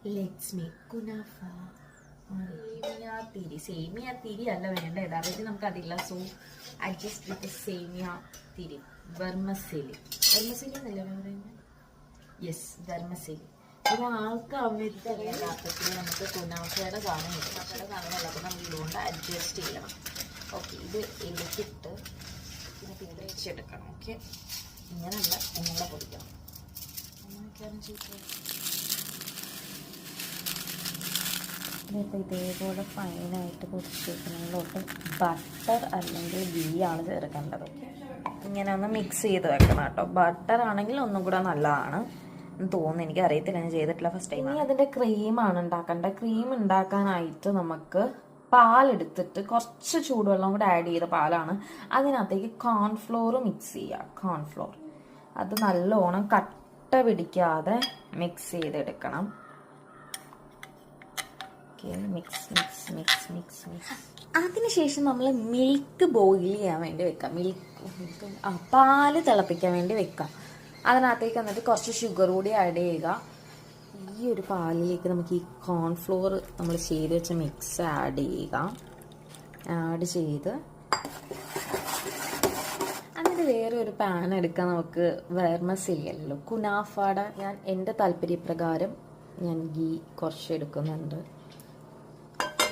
Let's make kunafa. സേമിയ തിരി അല്ല വേണ്ട, യഥാർത്ഥത്തിൽ നമുക്ക് അതില്ല. സോ അഡ്ജസ്റ്റ് വിത്ത് സേമിയ തിരി. വെർമസെലി എന്നല്ലേ പറയുന്നത്? യെസ്, വെർമസെലി. അപ്പോൾ ആൾക്ക് യഥാർത്ഥത്തിൽ നമുക്ക് കുനാഫയുടെ സാധനം കിട്ടും. കുനാഫയുടെ സാധനം അല്ലാതെ നമ്മൾ ഇതുകൊണ്ട് അഡ്ജസ്റ്റ് ചെയ്യണം. ഓക്കെ, ഇത് എടുത്തിട്ട് പിന്നെ പിടിച്ചെടുക്കണം. ഓക്കെ, ഇങ്ങനെയുള്ള ഒന്നുകൂടെ പൊടിക്കണം. അങ്ങനെയൊക്കെയാണ് ചെയ്തത്. ഇപ്പോൾ ഇതേപോലെ ഫൈനായിട്ട് പൊടിച്ചെടുക്കുന്നതിലോട്ട് ബട്ടർ അല്ലെങ്കിൽ ഗീ ആണ് ചേർക്കേണ്ടത്. ഇങ്ങനെ ഒന്ന് മിക്സ് ചെയ്ത് വെക്കണം കേട്ടോ. ബട്ടർ ആണെങ്കിൽ ഒന്നും കൂടെ നല്ലതാണ് എന്ന് തോന്നുന്നു, എനിക്ക് അറിയത്തില്ല, ഞാൻ ചെയ്തിട്ടില്ല, ഫസ്റ്റ് ടൈം. ഇനി അതിൻ്റെ ക്രീമാണ് ഉണ്ടാക്കേണ്ടത്. ക്രീം ഉണ്ടാക്കാനായിട്ട് നമുക്ക് പാലെടുത്തിട്ട് കുറച്ച് ചൂടുവെള്ളം കൂടെ ആഡ് ചെയ്ത പാലാണ്. അതിനകത്തേക്ക് കോൺഫ്ലോർ മിക്സ് ചെയ്യുക. കോൺഫ്ലോർ അത് നല്ലോണം കട്ട പിടിക്കാതെ മിക്സ് ചെയ്തെടുക്കണം. Mix mix mix mix mix. അതിനുശേഷം നമ്മൾ മിൽക്ക് ബോയിൽ ചെയ്യാൻ വേണ്ടി വെക്കാം. പാല് തിളപ്പിക്കാൻ വേണ്ടി വെക്കാം. അതിനകത്തേക്ക് എന്നിട്ട് കുറച്ച് ഷുഗർ കൂടി ആഡ് ചെയ്യുക. ഈ ഒരു പാലിലേക്ക് നമുക്ക് ഈ കോൺഫ്ലോർ നമ്മൾ ചെയ്ത് വെച്ച മിക്സ് ആഡ് ചെയ്യുക. ആഡ് ചെയ്ത് എന്നിട്ട് വേറെ ഒരു പാൻ എടുക്കാൻ നമുക്ക് വെർമസെലിയല്ലോ കുനാഫയുടെ. ഞാൻ എൻ്റെ താല്പര്യപ്രകാരം ഞാൻ ഗീ കുറച്ച് എടുക്കുന്നുണ്ട്.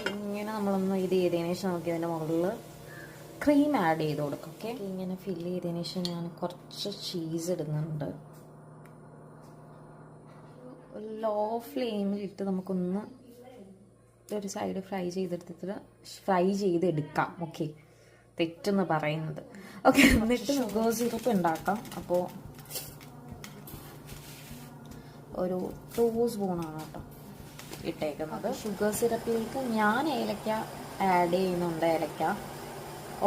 ഇങ്ങനെ നമ്മളൊന്ന് ഇത് ചെയ്തതിന് ശേഷം നമുക്ക് ഇതിൻ്റെ മുകളിൽ ക്രീം ആഡ് ചെയ്ത് കൊടുക്കും. ഓക്കെ, ഇങ്ങനെ ഫില്ല് ചെയ്തതിന് ശേഷം ഞാൻ കുറച്ച് ചീസ് ഇടുന്നുണ്ട്. ലോ ഫ്ലെയിമിലിട്ട് നമുക്കൊന്ന് ഒരു സൈഡ് ഫ്രൈ ചെയ്തെടുക്കാം. ഓക്കെ, തെറ്റെന്ന് പറയുന്നത്. ഓക്കെ, എന്നിട്ട് ഷുഗർ സിറപ്പ് ഉണ്ടാക്കാം. അപ്പോൾ ഒരു 2 സ്പൂണാണ് കേട്ടോ ഇട്ടേക്കുന്നത്. ഷുഗർ സിറപ്പിലേക്ക് ഞാൻ ഏലക്ക ആഡ് ചെയ്യുന്നുണ്ട്. ഏലക്ക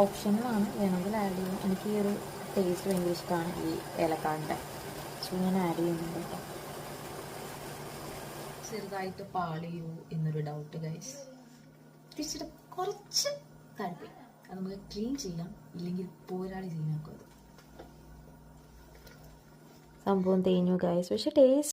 ഓപ്ഷനിലാണ്, വേണമെങ്കിൽ ആഡ് ചെയ്യും. എനിക്ക് ഈ ഒരു ടേസ്റ്റ് ഭയങ്കര ഇഷ്ടമാണ് ഈ ഏലക്കാൻ്റെ. സോ ഞാൻ ആഡ് ചെയ്യുന്നുണ്ട് കേട്ടോ. ചെറുതായിട്ട് പാളിയോ എന്നൊരു ഡൗട്ട് ഗൈസ്. തിരിച്ചിട്ട് കുറച്ച് താല്പര്യം അത് നമുക്ക് ക്ലീൻ ചെയ്യാം, ഇല്ലെങ്കിൽ പോരാളി ചെയ്യാനാക്കും. അത് സംഭവം തേഞ്ഞു ഗൈസ്, പക്ഷെ ടേസ്റ്റ്